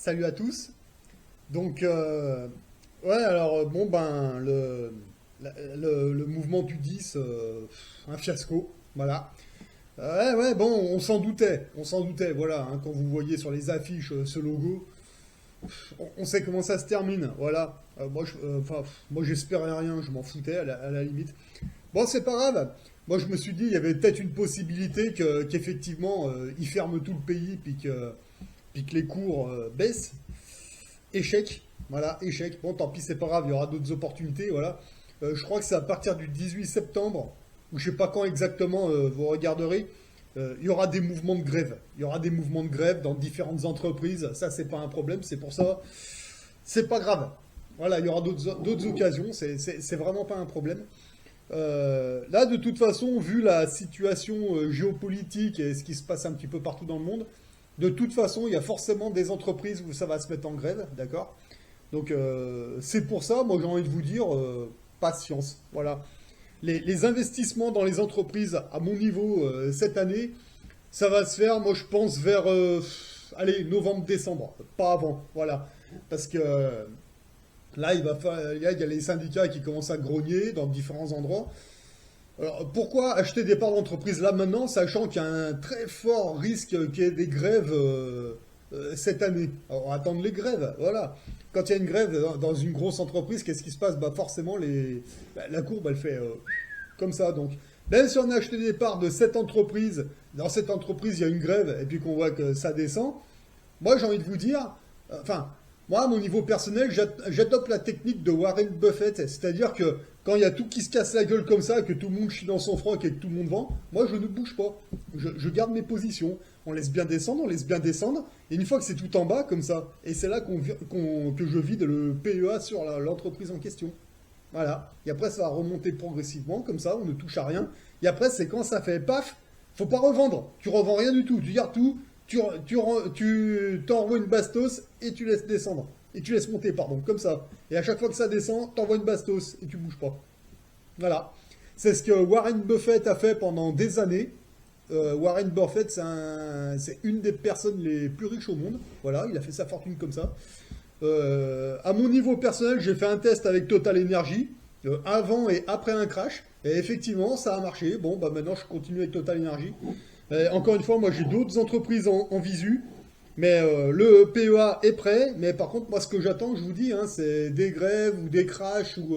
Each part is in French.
Salut à tous. Donc, ouais, alors, bon, ben, le mouvement du 10, un fiasco, voilà. Ouais, ouais, bon, on s'en doutait, voilà, hein, quand vous voyez sur les affiches ce logo, on sait comment ça se termine, voilà. Moi, j'espérais rien, je m'en foutais à la limite. Bon, c'est pas grave. Moi, je me suis dit, il y avait peut-être une possibilité qu'effectivement, ils ferment tout le pays, puis que les cours baissent. Échec. Voilà, échec. Bon, tant pis, c'est pas grave, il y aura d'autres opportunités. Voilà. Je crois que c'est à partir du 18 septembre, ou je sais pas quand exactement vous regarderez, il y aura des mouvements de grève. Il y aura des mouvements de grève dans différentes entreprises. Ça, c'est pas un problème, c'est pour ça. C'est pas grave. Voilà, il y aura d'autres occasions, c'est vraiment pas un problème. Là, de toute façon, vu la situation géopolitique et ce qui se passe un petit peu partout dans le monde, de toute façon, il y a forcément des entreprises où ça va se mettre en grève, d'accord? Donc, c'est pour ça, moi, j'ai envie de vous dire, patience. Voilà. Les investissements dans les entreprises, à mon niveau, cette année, ça va se faire, moi, je pense, vers, allez, novembre-décembre, pas avant. Voilà. Parce que là, il y a les syndicats qui commencent à grogner dans différents endroits. Alors, pourquoi acheter des parts d'entreprise là maintenant, sachant qu'il y a un très fort risque qu'il y ait des grèves cette année? Alors, on va attendre les grèves, voilà. Quand il y a une grève dans une grosse entreprise, qu'est-ce qui se passe? Bah forcément, la courbe, elle fait comme ça. Donc, même si on a acheté des parts de cette entreprise, dans cette entreprise, il y a une grève, et puis qu'on voit que ça descend, moi, j'ai envie de vous dire, enfin, moi, à mon niveau personnel, j'adopte la technique de Warren Buffett, c'est-à-dire que quand il y a tout qui se casse la gueule comme ça, que tout le monde chie dans son froc et que tout le monde vend, moi, je ne bouge pas. Je garde mes positions. On laisse bien descendre, on laisse bien descendre, et une fois que c'est tout en bas, comme ça, et c'est là que je vide le PEA sur l'entreprise en question. Voilà. Et après, ça va remonter progressivement, comme ça, on ne touche à rien. Et après, c'est quand ça fait paf, faut pas revendre. Tu revends rien du tout. Tu gardes tout, tu t'envoies une bastos et tu laisses descendre. Et tu laisses monter, pardon, comme ça. Et à chaque fois que ça descend, t'envoies une bastos et tu bouges pas. Voilà. C'est ce que Warren Buffett a fait pendant des années. Warren Buffett, c'est une des personnes les plus riches au monde. Voilà, il a fait sa fortune comme ça. À mon niveau personnel, j'ai fait un test avec Total Energy, avant et après un crash. Et effectivement, ça a marché. Bon, bah maintenant, je continue avec Total Energy. Encore une fois, moi, j'ai d'autres entreprises en visu. Mais le PEA est prêt. Mais par contre, moi, ce que j'attends, je vous dis, hein, c'est des grèves ou des crashs ou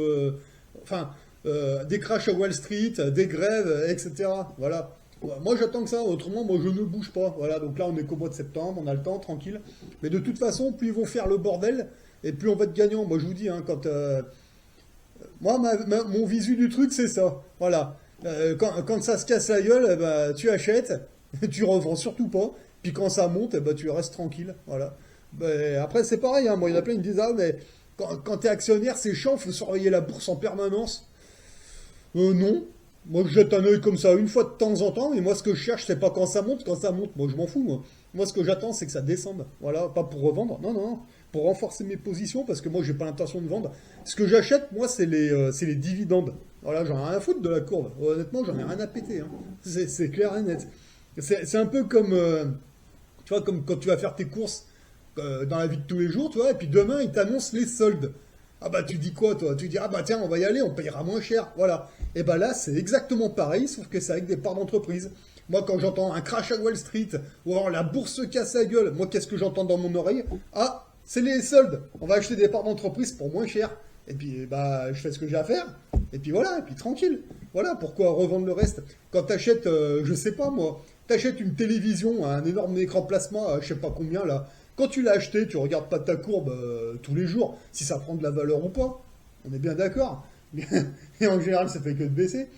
enfin des crashs à Wall Street, des grèves, etc. Voilà. Moi, j'attends que ça. Autrement, moi, je ne bouge pas. Voilà. Donc là, on est qu'au mois de septembre, on a le temps, tranquille. Mais de toute façon, plus ils vont faire le bordel, et plus on va être gagnant. Moi, je vous dis, hein, moi, mon visu du truc, c'est ça. Voilà. Quand ça se casse la gueule, eh ben, tu achètes, tu revends surtout pas. Puis quand ça monte, eh ben, tu restes tranquille. Voilà. Ben, après, c'est pareil. Hein. Moi, il y en a plein qui me disent, ah, mais quand tu es actionnaire, c'est chiant, faut surveiller la bourse en permanence. Non. Moi, je jette un œil comme ça une fois de temps en temps. Et moi, ce que je cherche, c'est pas quand ça monte. Quand ça monte, moi, je m'en fous. Moi, ce que j'attends, c'est que ça descende. Voilà. Pas pour revendre. Non, non, non. Pour renforcer mes positions, parce que moi, j'ai pas l'intention de vendre. Ce que j'achète, moi, c'est les dividendes. Voilà, j'en ai rien à foutre de la courbe. Honnêtement, j'en ai rien à péter. Hein. C'est clair et net. C'est un peu comme, tu vois, comme quand tu vas faire tes courses dans la vie de tous les jours, tu vois, et puis demain, ils t'annoncent les soldes. Ah bah tu dis quoi toi? Tu dis ah bah tiens on va y aller, on payera moins cher, voilà. Et bah là c'est exactement pareil, sauf que c'est avec des parts d'entreprise. Moi quand j'entends un crash à Wall Street, ou alors la bourse se casse la gueule, moi qu'est-ce que j'entends dans mon oreille? Ah, c'est les soldes, on va acheter des parts d'entreprise pour moins cher. Et puis bah je fais ce que j'ai à faire, et puis voilà, et puis tranquille. Voilà, pourquoi revendre le reste? Quand t'achètes, je sais pas moi, t'achètes une télévision, un énorme écran plasma, je sais pas combien là. Quand tu l'as acheté, tu regardes pas ta courbe tous les jours, si ça prend de la valeur ou pas. On est bien d'accord. Et en général, ça fait que de baisser.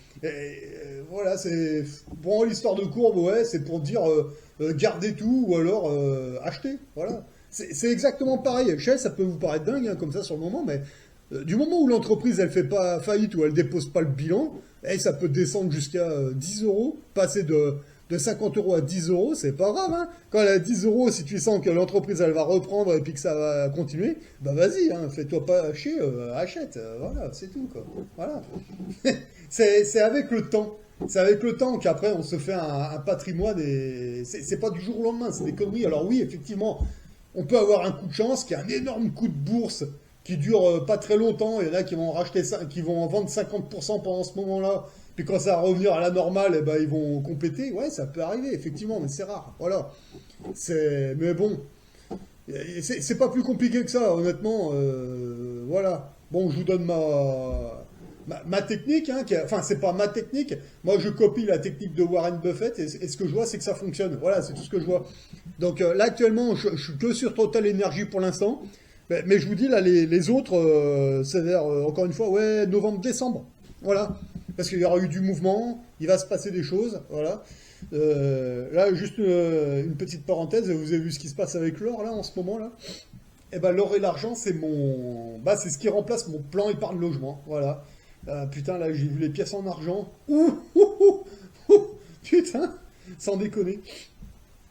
Voilà, c'est. Bon, l'histoire de courbe, ouais, c'est pour dire garder tout ou alors acheter. Voilà. C'est exactement pareil. Je sais, ça peut vous paraître dingue hein, comme ça sur le moment, mais du moment où l'entreprise elle fait pas faillite ou elle dépose pas le bilan, ça peut descendre jusqu'à 10 euros, passer de 50 euros à 10 euros, c'est pas grave. Hein. Quand elle est à 10 euros, si tu sens que l'entreprise elle va reprendre et puis que ça va continuer, bah vas-y, hein, fais-toi pas chier, achète. Voilà, c'est tout. Quoi. Voilà. C'est avec le temps. C'est avec le temps qu'après on se fait un patrimoine et c'est pas du jour au lendemain, c'est des conneries. Alors oui, effectivement, on peut avoir un coup de chance, qui est un énorme coup de bourse, qui dure pas très longtemps. Il y en a qui vont racheter ça, qui vont en vendre 50% pendant ce moment-là. Puis quand ça va revenir à la normale, eh ben, ils vont compléter. Ouais, ça peut arriver, effectivement, mais c'est rare. Voilà. Mais bon, c'est pas plus compliqué que ça, honnêtement. Voilà. Bon, je vous donne ma technique, hein, enfin, c'est pas ma technique. Moi, je copie la technique de Warren Buffett et ce que je vois, c'est que ça fonctionne. Voilà, c'est tout ce que je vois. Donc là, actuellement, je suis que sur Total Energy pour l'instant. Mais je vous dis, là, les autres, c'est vers, encore une fois, ouais, novembre-décembre. Voilà. Parce qu'il y aura eu du mouvement, il va se passer des choses. Voilà. Là, juste une petite parenthèse, vous avez vu ce qui se passe avec l'or, là, en ce moment, là? Eh ben, l'or et l'argent, c'est ce qui remplace mon plan épargne logement. Voilà. Putain, là, j'ai vu les pièces en argent. Ouh, ouh, ouh, ouh, putain, sans déconner.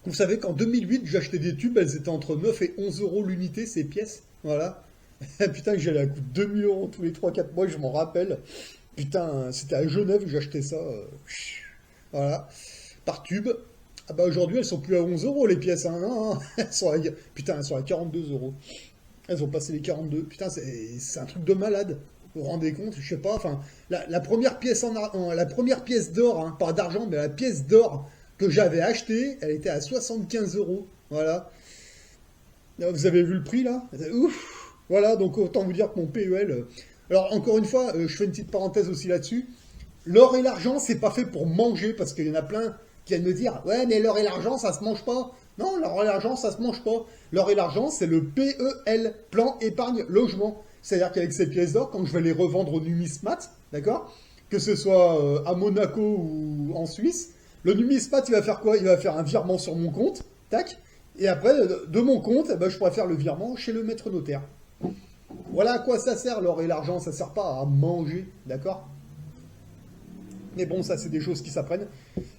Vous savez qu'en 2008, j'achetais des tubes, elles étaient entre 9 et 11 euros l'unité, ces pièces. Voilà. Putain, que j'allais à coût de 2000 euros tous les 3-4 mois, je m'en rappelle. Putain, c'était à Genève que j'achetais ça. Voilà. Par tube. Ah bah aujourd'hui, elles sont plus à 11 euros les pièces. Hein, non, putain, elles sont à 42 euros. Elles ont passé les 42. Putain, c'est un truc de malade. Vous vous rendez compte? Je sais pas. Enfin, la première pièce la première pièce d'or, hein, pas d'argent, mais la pièce d'or que j'avais achetée, elle était à 75 euros. Voilà. Vous avez vu le prix là? Ouf. Voilà, donc autant vous dire que mon PEL. Alors encore une fois, je fais une petite parenthèse aussi là-dessus. L'or et l'argent, c'est pas fait pour manger, parce qu'il y en a plein qui viennent me dire, ouais, mais l'or et l'argent, ça se mange pas. Non, l'or et l'argent, ça se mange pas. L'or et l'argent, c'est le PEL, plan épargne logement. C'est-à-dire qu'avec ces pièces d'or, quand je vais les revendre au numismat, d'accord, que ce soit à Monaco ou en Suisse, le numismat, il va faire quoi? Il va faire un virement sur mon compte, tac, et après, de mon compte, eh ben, je pourrais faire le virement chez le maître notaire. Voilà à quoi ça sert l'or et l'argent, ça sert pas à manger, d'accord? Mais bon, ça, c'est des choses qui s'apprennent.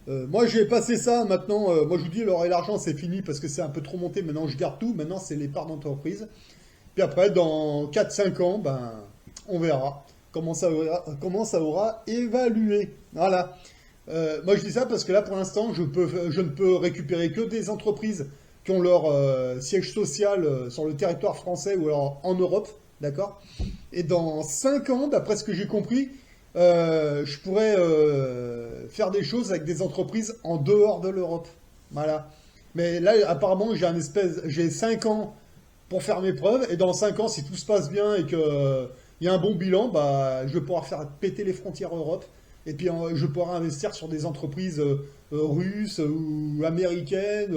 Moi, j'ai passé ça maintenant. Moi, je vous dis, l'or et l'argent, c'est fini parce que c'est un peu trop monté. Maintenant, je garde tout. Maintenant, c'est les parts d'entreprise. Puis après, dans 4-5 ans, ben, on verra comment ça aura évalué. Voilà. Moi, je dis ça parce que là, pour l'instant, je ne peux récupérer que des entreprises qui ont leur siège social sur le territoire français ou alors en Europe. D'accord? Et dans 5 ans, d'après ce que j'ai compris, je pourrais faire des choses avec des entreprises en dehors de l'Europe. Voilà. Mais là, apparemment, j'ai 5 ans pour faire mes preuves, et dans 5 ans, si tout se passe bien et qu'il y a un bon bilan, bah, je vais pouvoir faire péter les frontières Europe, et puis je vais pouvoir investir sur des entreprises russes ou américaines,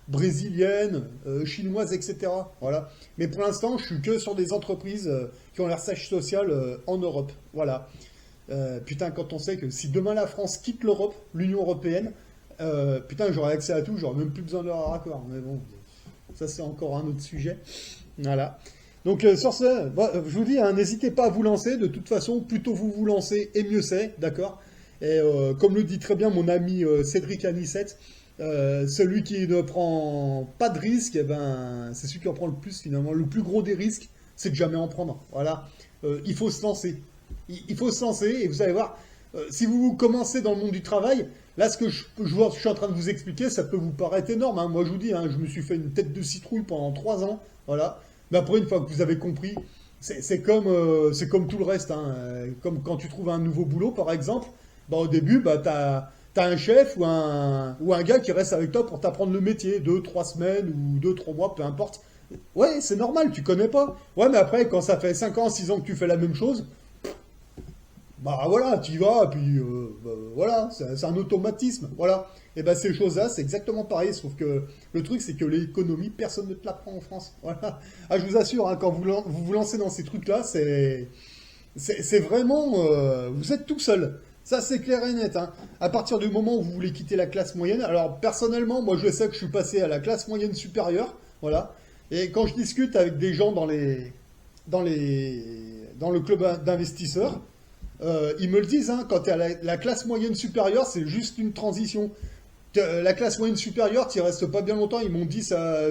brésiliennes, chinoises, etc. Voilà. Mais pour l'instant, je suis que sur des entreprises qui ont leur siège social en Europe. Voilà. Putain, quand on sait que si demain la France quitte l'Europe, l'Union Européenne, putain, j'aurai accès à tout, j'aurai même plus besoin de leur raccord. Mais bon, ça c'est encore un autre sujet. Voilà. Donc sur ce, je vous dis, hein, n'hésitez pas à vous lancer. De toute façon, plus tôt vous vous lancez, et mieux c'est, d'accord? Et comme le dit très bien mon ami Cédric Anissette, celui qui ne prend pas de risque, eh ben, c'est celui qui en prend le plus finalement. Le plus gros des risques, c'est de jamais en prendre. Voilà. Il faut se lancer. Il faut se lancer et vous allez voir, si vous commencez dans le monde du travail, là ce que je suis en train de vous expliquer, ça peut vous paraître énorme. Hein. Moi je vous dis, hein, je me suis fait une tête de citrouille pendant 3 ans. Voilà. Mais après, une fois que vous avez compris, c'est comme tout le reste. Hein. Comme quand tu trouves un nouveau boulot, par exemple, bah, au début, bah, t'as un chef ou un gars qui reste avec toi pour t'apprendre le métier, 2-3 semaines ou 2-3 mois, peu importe. Ouais, c'est normal, tu connais pas. Ouais, mais après, quand ça fait 5 ans, 6 ans que tu fais la même chose, bah voilà, tu y vas, puis bah, voilà, c'est un automatisme, voilà. Et ben ces choses-là, c'est exactement pareil, sauf que le truc, c'est que l'économie, personne ne te l'apprend en France, voilà. Ah, je vous assure, hein, quand vous lancez dans ces trucs-là, c'est vraiment, vous êtes tout seul. Ça, c'est clair et net, hein. À partir du moment où vous voulez quitter la classe moyenne, alors personnellement, moi, je sais que je suis passé à la classe moyenne supérieure, voilà. Et quand je discute avec des gens dans le club d'investisseurs, ils me le disent, hein, quand tu es à la classe moyenne supérieure, c'est juste une transition. La classe moyenne supérieure, tu restes pas bien longtemps. Ils m'ont dit,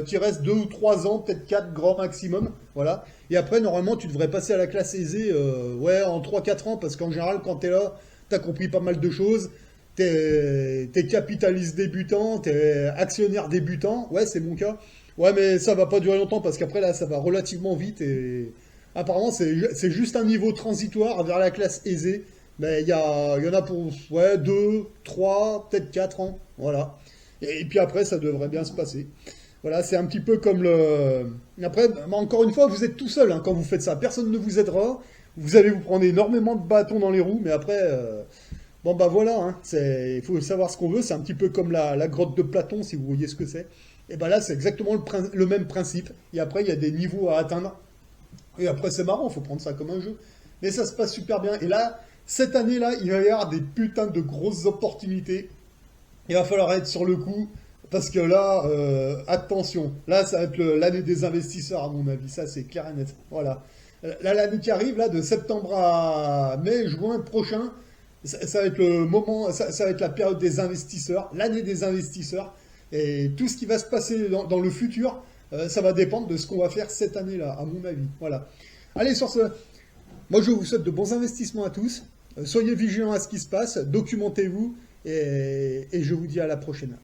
tu restes 2 ou 3 ans, peut-être 4 grand maximum. Voilà. Et après, normalement, tu devrais passer à la classe aisée ouais, en 3-4 ans, parce qu'en général, quand tu es là, tu as compris pas mal de choses. T'es capitaliste débutant, t'es actionnaire débutant. Ouais, c'est mon cas. Ouais, mais ça va pas durer longtemps parce qu'après là, ça va relativement vite et apparemment c'est juste un niveau transitoire vers la classe aisée. Mais il y en a pour ouais, 2, 3, peut-être 4 ans. Voilà. Et puis après, ça devrait bien se passer. Voilà, c'est un petit peu comme le. Après, bah, encore une fois, vous êtes tout seul hein, quand vous faites ça. Personne ne vous aidera. Vous allez vous prendre énormément de bâtons dans les roues, mais après, bon bah voilà, hein, il faut savoir ce qu'on veut. C'est un petit peu comme la grotte de Platon, si vous voyez ce que c'est. Et ben là, c'est exactement le même principe. Et après, il y a des niveaux à atteindre. Et après, c'est marrant, il faut prendre ça comme un jeu. Mais ça se passe super bien. Et là, cette année-là, il va y avoir des putains de grosses opportunités. Il va falloir être sur le coup. Parce que là, attention, là, ça va être l'année des investisseurs, à mon avis. Ça, c'est clair et net. Voilà. Là, l'année qui arrive, là, de septembre à mai, juin prochain, ça va être le moment, ça va être la période des investisseurs, l'année des investisseurs. Et tout ce qui va se passer dans le futur, ça va dépendre de ce qu'on va faire cette année-là, à mon avis. Voilà. Allez, sur ce, moi, je vous souhaite de bons investissements à tous. Soyez vigilants à ce qui se passe, documentez-vous, et je vous dis à la prochaine.